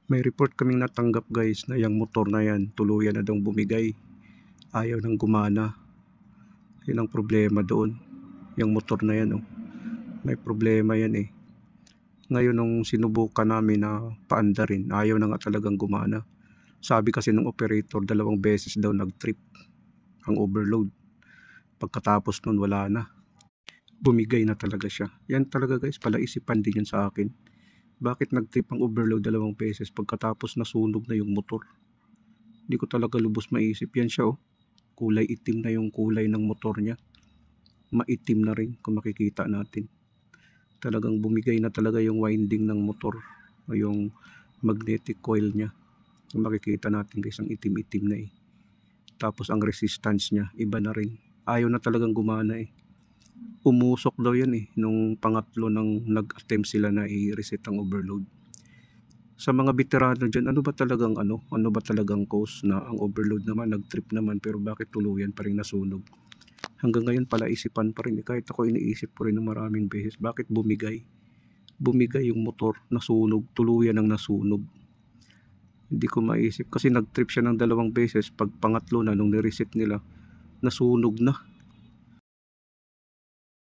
May report kaming natanggap guys na yung motor na yan tuluyan na daw bumigay. Ayaw nang gumana. Yun ang problema doon. Yung motor na yan, oh. May problema yan eh. Ngayon nung sinubukan namin na paandarin, ayaw na nga talagang gumana. Sabi kasi ng operator, 2 beses daw nag-trip ang overload. Pagkatapos nun wala na. Bumigay na talaga siya. Yan talaga guys, palaisipan din yan sa akin. Bakit nag-trip ang overload 2 beses pagkatapos nasunog na yung motor? Hindi ko talaga lubos maisip. Yan siya, oh. Kulay itim na yung kulay ng motor niya. Maitim na rin kung makikita natin. Talagang bumigay na talaga yung winding ng motor o yung magnetic coil niya. Kung makikita natin guys, ang itim-itim na eh. Tapos ang resistance niya, iba na rin. Ayaw na talagang gumana eh. Umusok daw yan eh, nung pangatlo nang nag-attempt sila na i-reset ang overload. Sa mga veterano dyan, ano ba talagang cause na ang overload naman, nag-trip naman, pero bakit tuluyan pa rin nasunog? Hanggang ngayon pala isipan pa rin eh. Kahit ako iniisip ko rin ng maraming beses, bakit bumigay yung motor, nasunog, tuluyan ang nasunog. Hindi ko maisip kasi nag-trip siya ng 2 beses. Pag pangatlo na nung ni-reset nila, nasunog na.